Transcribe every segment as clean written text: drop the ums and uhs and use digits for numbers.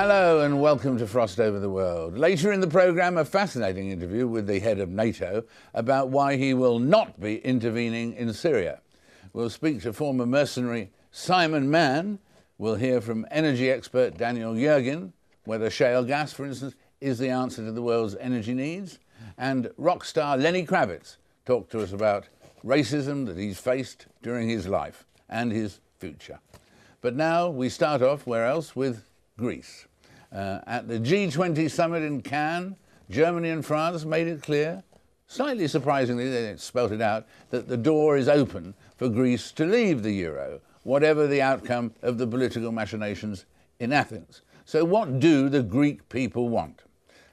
Hello and welcome to Frost Over the World. Later in the programme, a fascinating interview with the head of NATO about why he will not be intervening in Syria. We'll speak to former mercenary Simon Mann. We'll hear from energy expert Daniel Yergin, whether shale gas, for instance, is the answer to the world's energy needs. And rock star Lenny Kravitz talked to us about racism that he's faced during his life and his future. But now we start off, where else, with Greece. At the G20 summit in Cannes, Germany and France made it clear, slightly surprisingly, they spelt it out, that the door is open for Greece to leave the euro, whatever the outcome of the political machinations in Athens. So what do the Greek people want,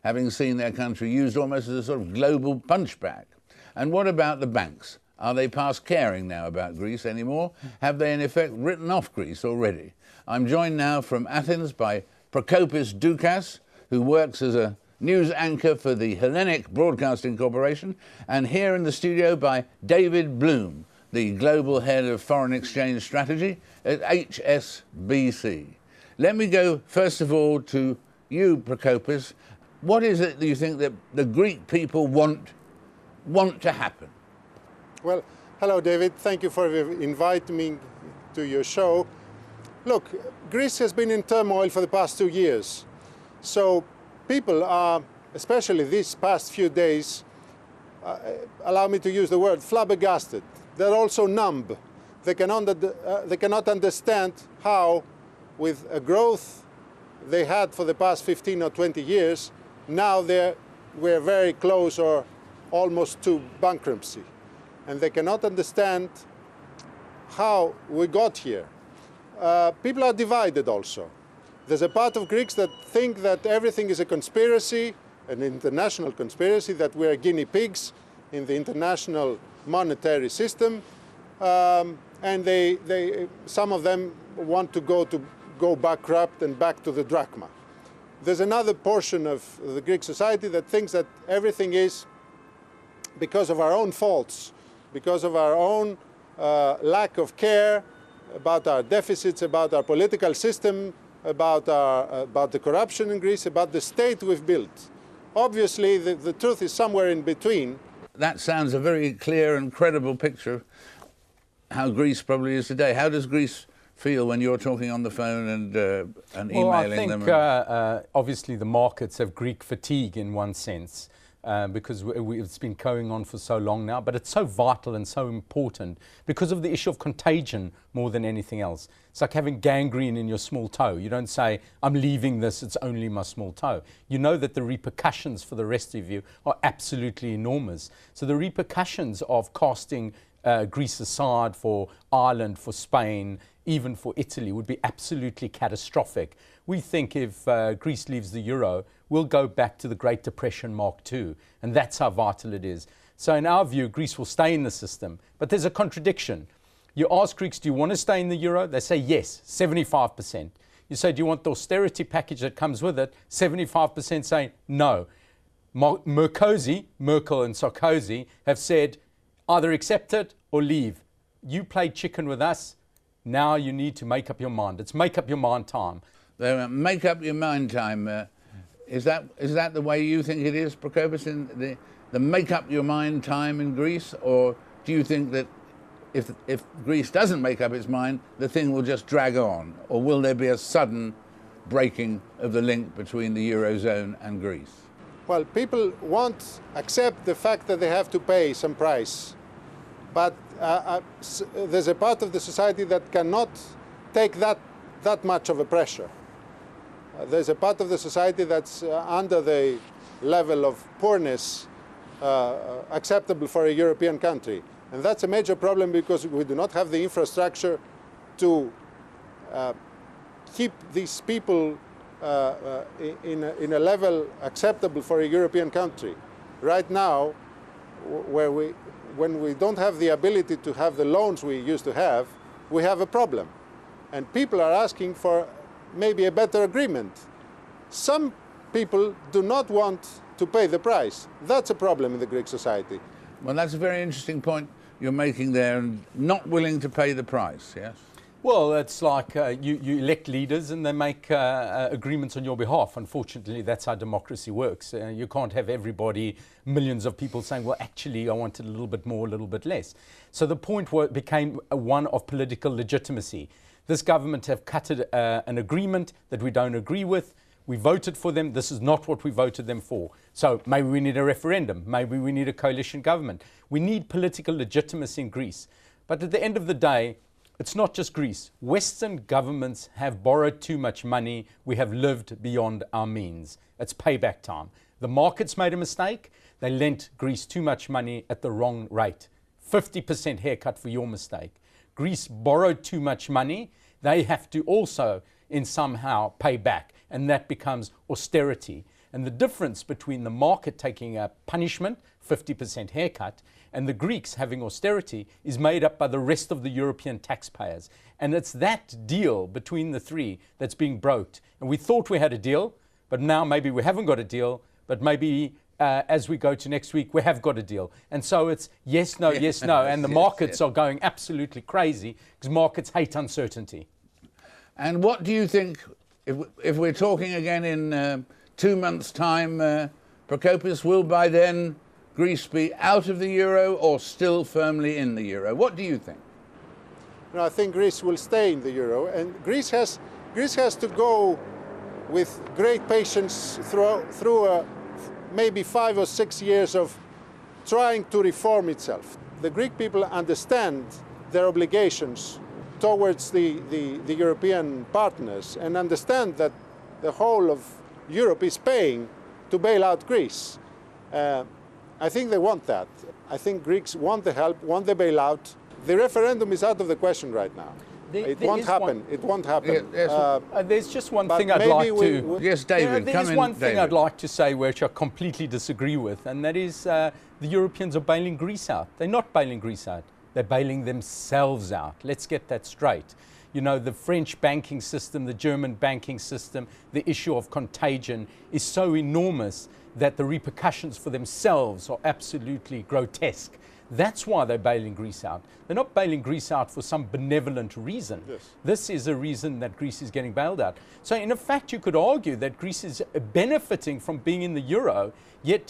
having seen their country used almost as a sort of global punchbag? And what about the banks? Are they past caring now about Greece anymore? Have they in effect written off Greece already? I'm joined now from Athens by Prokopis Doukas, who works as a news anchor for the Hellenic Broadcasting Corporation, and here in the studio by David Bloom, the global head of foreign exchange strategy at HSBC. Let me go first of all to you, Prokopis. What is it that you think that the Greek people want to happen? Well, hello, David. Thank you for inviting me to your show. Look, Greece has been in turmoil for the past 2 years. So people are, especially these past few days, allow me to use the word, flabbergasted. They're also numb. They cannot understand how, with a growth they had for the past 15 or 20 years, now we're very close or almost to bankruptcy. And they cannot understand how we got here. People are divided also. There's a part of Greeks that think that everything is a conspiracy, an international conspiracy, that we are guinea pigs in the international monetary system, and some of them want to go bankrupt and back to the drachma. There's another portion of the Greek society that thinks that everything is because of our own faults, because of our own lack of care about our deficits, about our political system, about the corruption in Greece, about the state we've built. Obviously, the truth is somewhere in between. That sounds a very clear and credible picture of how Greece probably is today. How does Greece feel when you're talking on the phone and emailing them? Well, I think obviously the markets have Greek fatigue in one sense. Because it's been going on for so long now, but it's so vital and so important because of the issue of contagion more than anything else. It's like having gangrene in your small toe. You don't say, I'm leaving this, it's only my small toe. You know that the repercussions for the rest of you are absolutely enormous. So the repercussions of casting Greece aside for Ireland, for Spain, even for Italy would be absolutely catastrophic. We think if Greece leaves the euro, we'll go back to the Great Depression Mark II, and that's how vital it is. So in our view, Greece will stay in the system, but there's a contradiction. You ask Greeks, do you want to stay in the euro? They say yes, 75%. You say, do you want the austerity package that comes with it? 75% say no. Merkel and Sarkozy have said, either accept it or leave. You played chicken with us, now you need to make up your mind. It's make up your mind time. Make up your mind time. Is that the way you think it is, Prokopis, in the make up your mind time in Greece? Or do you think that if Greece doesn't make up its mind, the thing will just drag on? Or will there be a sudden breaking of the link between the Eurozone and Greece? Well, people won't accept the fact that they have to pay some price. But there's a part of the society that cannot take that much of a pressure. There's a part of the society that's under the level of poorness acceptable for a European country. And that's a major problem because we do not have the infrastructure to keep these people in a level acceptable for a European country. Right now, when we don't have the ability to have the loans we used to have, we have a problem. And people are asking for maybe a better agreement. Some people do not want to pay the price. That's a problem in the Greek society. Well, that's a very interesting point you're making there, and not willing to pay the price, yes? Well, it's like you elect leaders and they make agreements on your behalf. Unfortunately, that's how democracy works. You can't have everybody, millions of people saying, well, actually, I wanted a little bit more, a little bit less. So the point became one of political legitimacy. This government have cutted an agreement that we don't agree with. We voted for them. This is not what we voted them for. So maybe we need a referendum. Maybe we need a coalition government. We need political legitimacy in Greece. But at the end of the day, it's not just Greece. Western governments have borrowed too much money. We have lived beyond our means. It's payback time. The markets made a mistake. They lent Greece too much money at the wrong rate. 50% haircut for your mistake. Greece borrowed too much money. They have to also in somehow pay back. And that becomes austerity. And the difference between the market taking a punishment, 50% haircut, and the Greeks having austerity is made up by the rest of the European taxpayers. And it's that deal between the three that's being broked. And we thought we had a deal, but now maybe we haven't got a deal, but maybe as we go to next week, we have got a deal. And so it's yes, no, yes, no. And the markets are going absolutely crazy because markets hate uncertainty. And what do you think, if we're talking again in 2 months' time, Prokopis, will by then Greece be out of the euro or still firmly in the euro? What do you think? No, I think Greece will stay in the euro, and Greece has to go with great patience through maybe 5 or 6 years of trying to reform itself. The Greek people understand their obligations towards the European partners and understand that the whole of Europe is paying to bail out Greece. I think they want that. I think Greeks want the help, want the bailout. The referendum is out of the question right now. It won't happen. It won't happen. There's just one thing I'd like to... Yes, David, there's one thing I'd like to say which I completely disagree with, and that is the Europeans are bailing Greece out. They're not bailing Greece out. They're bailing themselves out. Let's get that straight. You know, the French banking system, the German banking system, the issue of contagion is so enormous that the repercussions for themselves are absolutely grotesque. That's why they're bailing Greece out. They're not bailing Greece out for some benevolent reason. Yes. This is a reason that Greece is getting bailed out. So in effect, you could argue that Greece is benefiting from being in the euro, yet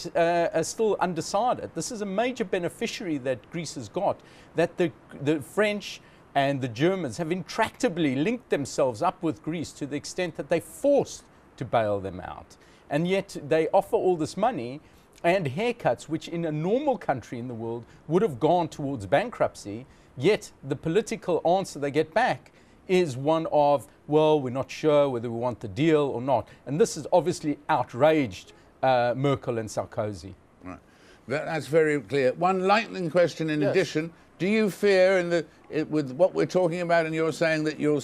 still undecided. This is a major beneficiary that Greece has got, that the French and the Germans have intractably linked themselves up with Greece to the extent that they're forced to bail them out. And yet they offer all this money and haircuts, which in a normal country in the world would have gone towards bankruptcy, yet the political answer they get back is one of, well, we're not sure whether we want the deal or not. And this has obviously outraged Merkel and Sarkozy. Right. That's very clear. One lightning question in addition. Do you fear, with what we're talking about, and you're saying that you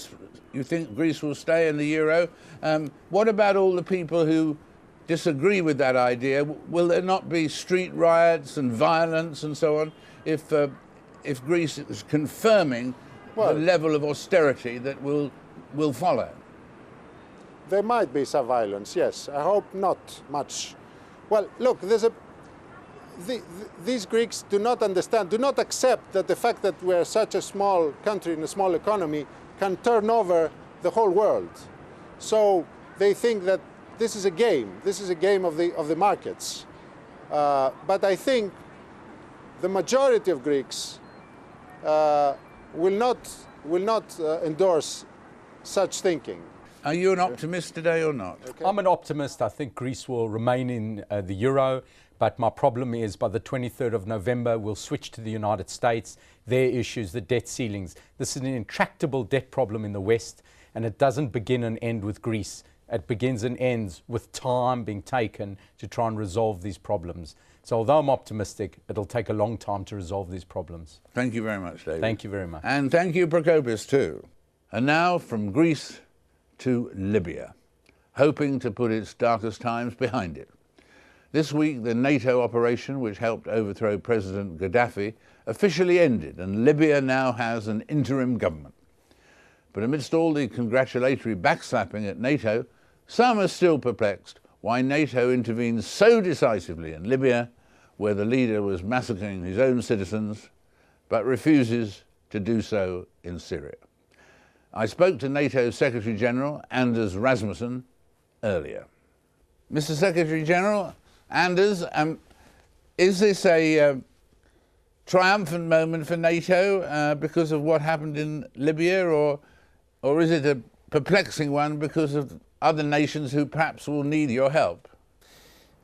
think Greece will stay in the euro, what about all the people who disagree with that idea? Will there not be street riots and violence and so on if Greece is confirming the level of austerity that will follow? There might be some violence, yes. I hope not much. Well, look, these Greeks do not understand, do not accept that the fact that we're such a small country and a small economy can turn over the whole world. So they think that this is a game. This is a game of the markets. But I think the majority of Greeks will not endorse such thinking. Are you an optimist today or not? Okay. I'm an optimist. I think Greece will remain in the euro. But my problem is by the 23rd of November, we'll switch to the United States, their issues, the debt ceilings. This is an intractable debt problem in the West, and it doesn't begin and end with Greece. It begins and ends with time being taken to try and resolve these problems. So although I'm optimistic, it'll take a long time to resolve these problems. Thank you very much, David. Thank you very much. And thank you, Prokopis, too. And now from Greece to Libya, hoping to put its darkest times behind it. This week, the NATO operation, which helped overthrow President Gaddafi, officially ended, and Libya now has an interim government. But amidst all the congratulatory backslapping at NATO, some are still perplexed why NATO intervened so decisively in Libya, where the leader was massacring his own citizens, but refuses to do so in Syria. I spoke to NATO Secretary General Anders Rasmussen earlier. Mr. Secretary General Anders, is this a triumphant moment for NATO because of what happened in Libya, or is it a perplexing one because of other nations who perhaps will need your help?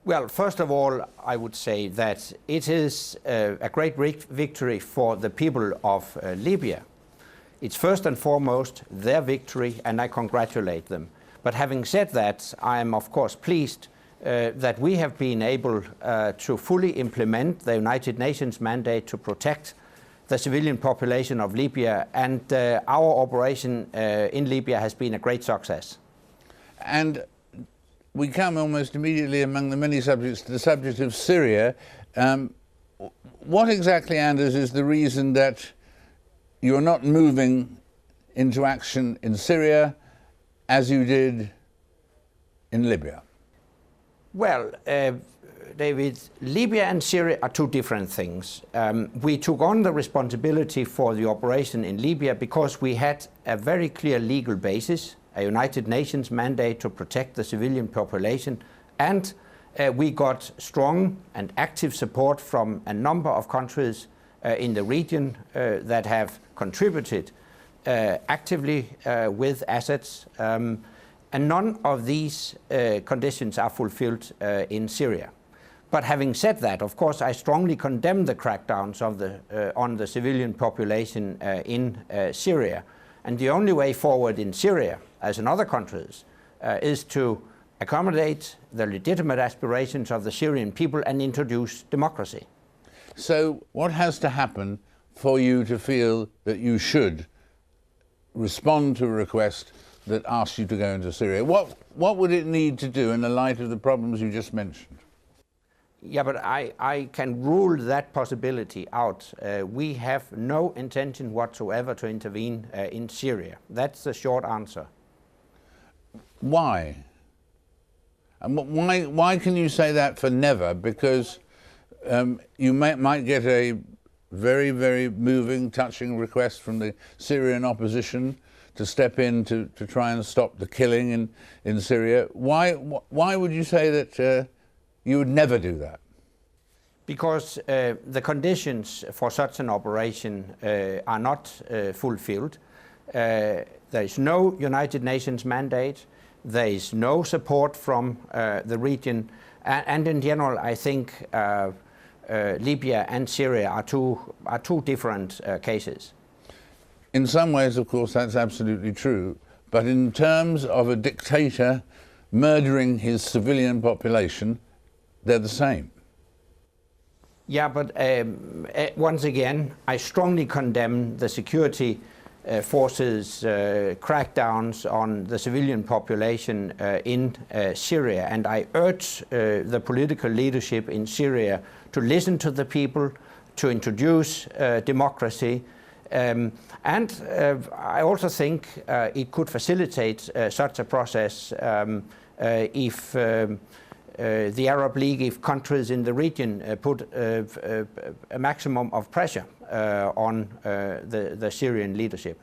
Well, first of all, I would say that it is a great victory for the people of Libya. It's first and foremost their victory, and I congratulate them. But having said that, I am of course pleased that we have been able to fully implement the United Nations mandate to protect the civilian population of Libya, and our operation in Libya has been a great success. And we come almost immediately among the many subjects to the subject of Syria. What exactly, Anders, is the reason that you're not moving into action in Syria as you did in Libya? Well, David, Libya and Syria are two different things. We took on the responsibility for the operation in Libya because we had a very clear legal basis, a United Nations mandate to protect the civilian population, and we got strong and active support from a number of countries in the region that have contributed actively with assets, and none of these conditions are fulfilled in Syria. But having said that, of course, I strongly condemn the crackdowns on the civilian population in Syria. And the only way forward in Syria, as in other countries, is to accommodate the legitimate aspirations of the Syrian people and introduce democracy. So what has to happen for you to feel that you should respond to a request that asks you to go into Syria? What would it need to do in the light of the problems you just mentioned? Yeah, but I can rule that possibility out. We have no intention whatsoever to intervene in Syria. That's the short answer. Why? And why can you say that for never? Because you might get a very, very moving, touching request from the Syrian opposition to step in to try and stop the killing in Syria. Why would you say that you would never do that? Because the conditions for such an operation are not fulfilled. There is no United Nations mandate. There is no support from the region. And in general, I think Libya and Syria are two different cases. In some ways, of course, that's absolutely true. But in terms of a dictator murdering his civilian population, they're the same. Yeah, but once again, I strongly condemn the security forces' crackdowns on the civilian population in Syria, and I urge the political leadership in Syria to listen to the people, to introduce democracy, and I also think it could facilitate such a process if the Arab League, if countries in the region put a maximum of pressure on the Syrian leadership.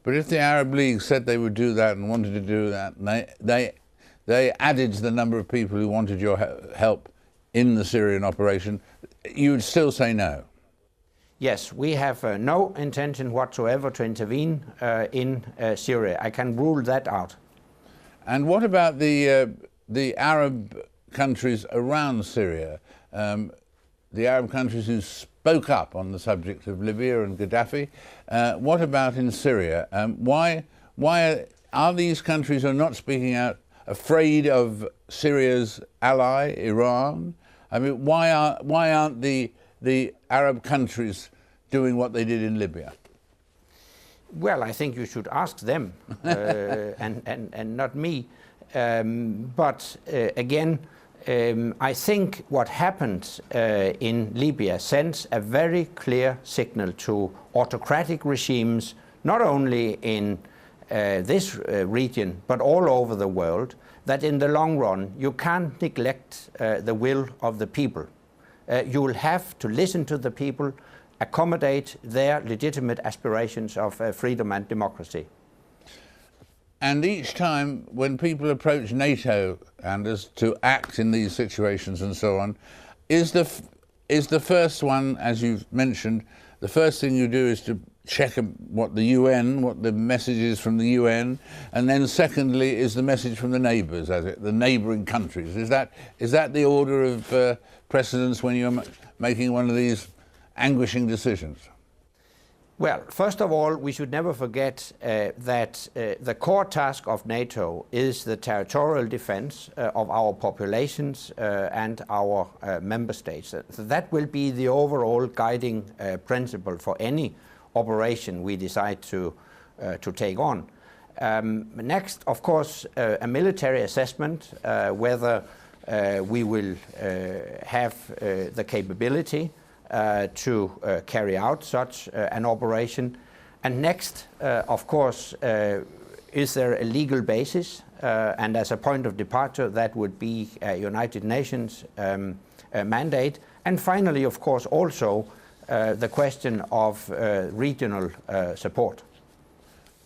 But if the Arab League said they would do that and wanted to do that, and they added to the number of people who wanted your help in the Syrian operation, you would still say no? Yes, we have no intention whatsoever to intervene in Syria. I can rule that out. And what about the Arab countries around Syria, the Arab countries who spoke up on the subject of Libya and Gaddafi? What about in Syria? Why are these countries who are not speaking out afraid of Syria's ally, Iran? I mean, why aren't the Arab countries doing what they did in Libya? Well, I think you should ask them and not me. But again, I think what happened in Libya sends a very clear signal to autocratic regimes, not only in this region, but all over the world, that in the long run, you can't neglect the will of the people. You will have to listen to the people, accommodate their legitimate aspirations of freedom and democracy. And each time when people approach NATO, Anders, to act in these situations and so on, is the first one, as you've mentioned, the first thing you do is to check what the message is from the UN, and then secondly is the message from the neighbours, the neighbouring countries. Is that the order of precedence when you're making one of these anguishing decisions? Well, first of all, we should never forget that the core task of NATO is the territorial defense of our populations and our member states. So that will be the overall guiding principle for any operation we decide to take on. Next, of course, a military assessment, whether we will have the capability to carry out such an operation. And next, of course, is there a legal basis? And as a point of departure, that would be a United Nations mandate. And finally, of course, also the question of regional support.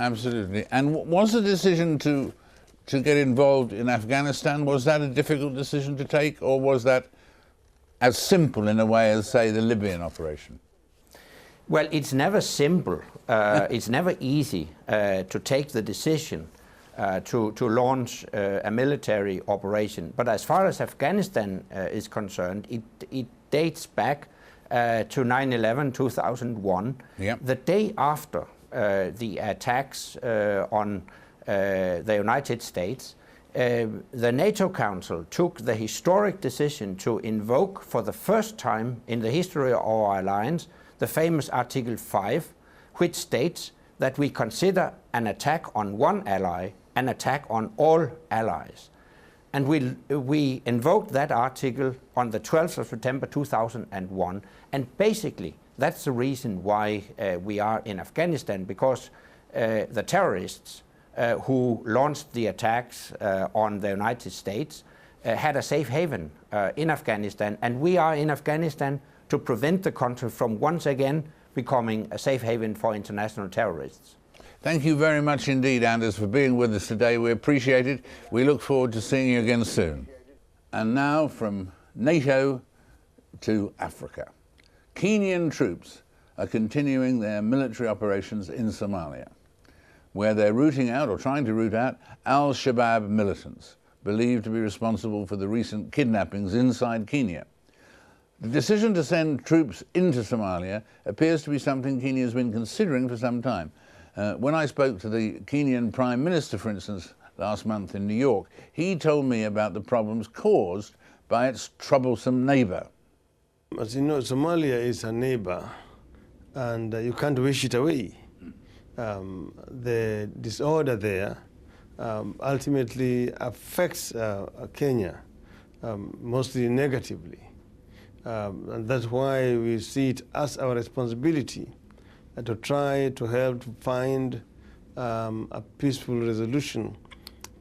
Absolutely. And was the decision to get involved in Afghanistan, was that a difficult decision to take, or was that as simple in a way as, say, the Libyan operation? Well, it's never simple. It's never easy to take the decision to launch a military operation. But as far as Afghanistan is concerned, it dates back to 9/11, 2001, yep. The day after the attacks on the United States. The NATO Council took the historic decision to invoke for the first time in the history of our alliance the famous Article 5, which states that we consider an attack on one ally an attack on all allies. And we invoked that article on the 12th of September 2001, and basically that's the reason why we are in Afghanistan, because the terrorists who launched the attacks on the United States had a safe haven in Afghanistan, and we are in Afghanistan to prevent the country from once again becoming a safe haven for international terrorists. Thank you very much indeed, Anders, for being with us today. We appreciate it. We look forward to seeing you again soon. And now from NATO to Africa. Kenyan troops are continuing their military operations in Somalia, where they're rooting out, or trying to root out, al-Shabaab militants, believed to be responsible for the recent kidnappings inside Kenya. The decision to send troops into Somalia appears to be something Kenya has been considering for some time. When I spoke to the Kenyan Prime Minister, for instance, last month in New York, he told me about the problems caused by its troublesome neighbour. As you know, Somalia is a neighbour, and you can't wish it away. The disorder there ultimately affects Kenya, mostly negatively. And that's why we see it as our responsibility to try to help to find a peaceful resolution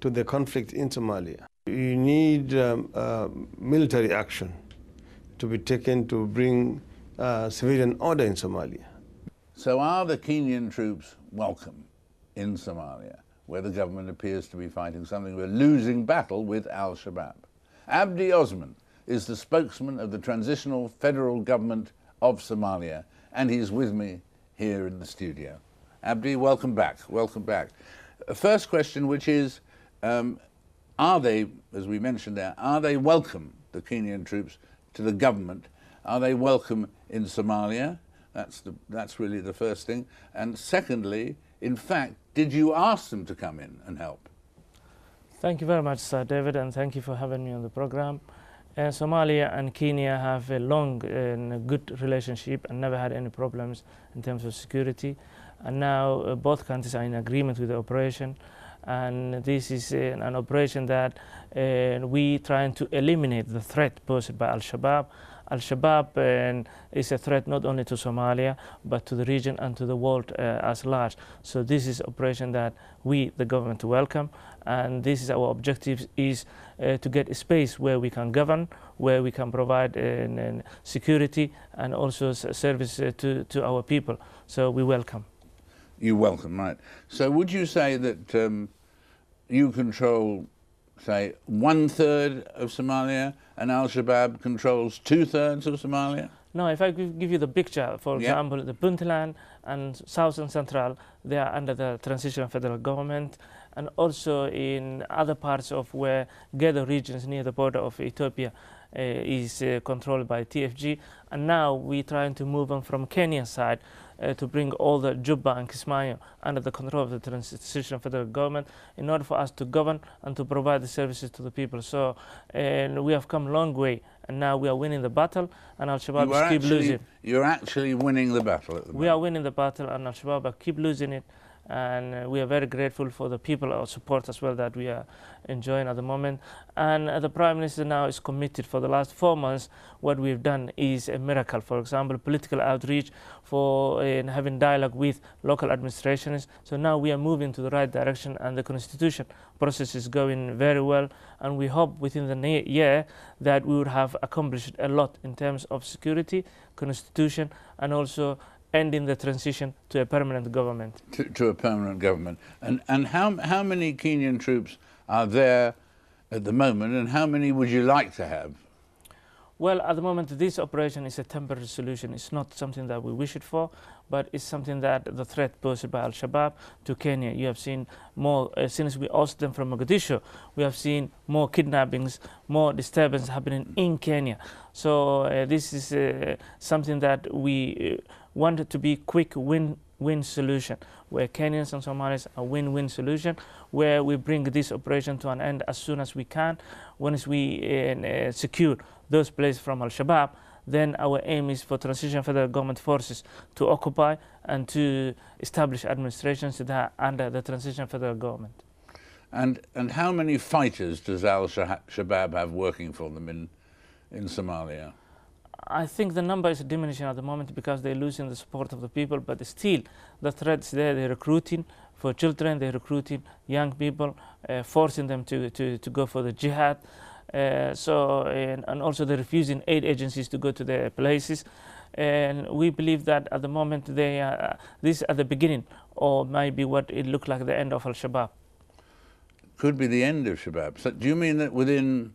to the conflict in Somalia. We need military action to be taken to bring civilian order in Somalia. So are the Kenyan troops welcome in Somalia, where the government appears to be fighting something of a losing battle with al-Shabaab? Abdirahman Osman is the spokesman of the Transitional Federal Government of Somalia, and he's with me here in the studio. Abdi, welcome back, welcome back. First question, which is, are they, as we mentioned there, are they welcome, the Kenyan troops, to the government? Are they welcome in Somalia? That's really the first thing. And secondly, in fact, did you ask them to come in and help? Thank you very much, Sir David, and thank you for having me on the program. Somalia and Kenya have a long and good relationship and never had any problems in terms of security. And now both countries are in agreement with the operation. And this is an operation that we trying to eliminate the threat posed by al-Shabaab. Al-Shabaab is a threat not only to Somalia, but to the region and to the world as large. So this is operation that we, the government, welcome. And this is our objective, is to get a space where we can govern, where we can provide security and also service to our people. So we welcome. You welcome, right. So would you say that you control, say, 1/3 of Somalia and al-Shabaab controls 2/3 of Somalia? No, if I give you the picture, for example, the Puntland and South and Central, they are under the transitional federal government, and also in other parts of where Gedo regions near the border of Ethiopia is controlled by TFG, and now we're trying to move on from Kenya side to bring all the Juba and Kismayo under the control of the transitional federal government in order for us to govern and to provide the services to the people. So we have come a long way, and now we are winning the battle, and al-Shabaab keep losing. You're actually winning the battle at the moment. We are winning the battle, and al-Shabaab keep losing it. And we are very grateful for the people, our support as well, that we are enjoying at the moment. And the Prime Minister now is committed. For the last 4 months, what we've done is a miracle. For example, political outreach, for having dialogue with local administrations. So now we are moving to the right direction, and the constitution process is going very well. And we hope within the year that we would have accomplished a lot in terms of security, constitution, and also ending the transition to a permanent government. To a permanent government. And how many Kenyan troops are there at the moment, and how many would you like to have? Well, at the moment, this operation is a temporary solution. It's not something that we wish it for, but it's something that the threat posed by al-Shabaab to Kenya. You have seen more, since we ousted them from Mogadishu, we have seen more kidnappings, more disturbance happening in Kenya. So this is something that we wanted to be quick win-win solution, where Kenyans and Somalis are win-win solution, where we bring this operation to an end as soon as we can. Once we secure those places from al-Shabaab, then our aim is for transitional federal government forces to occupy and to establish administrations that are under the transitional federal government. And how many fighters does al-Shabaab have working for them in Somalia? I think the number is diminishing at the moment because they're losing the support of the people, but still the threats there. They're recruiting for children, they're recruiting young people, forcing them to go for the jihad. And also they're refusing aid agencies to go to their places. And we believe that at the moment they are, this is at the beginning, or maybe what it looked like the end of al-Shabaab. Could be the end of Shabaab. So do you mean that within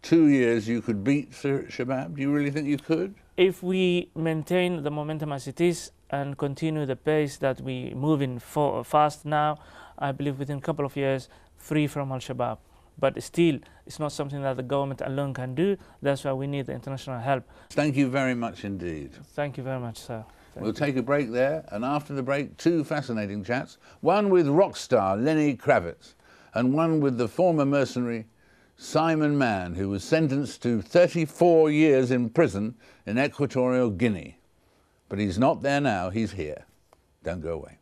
2 years you could beat Shabaab? Do you really think you could? If we maintain the momentum as it is and continue the pace that we moving fast now, I believe within a couple of years, free from al-Shabaab. But still, it's not something that the government alone can do. That's why we need the international help. Thank you very much indeed. Thank you very much, sir. We'll take a break there, and after the break, 2 fascinating chats. One with rock star Lenny Kravitz, and one with the former mercenary Simon Mann, who was sentenced to 34 years in prison in Equatorial Guinea. But he's not there now, he's here. Don't go away.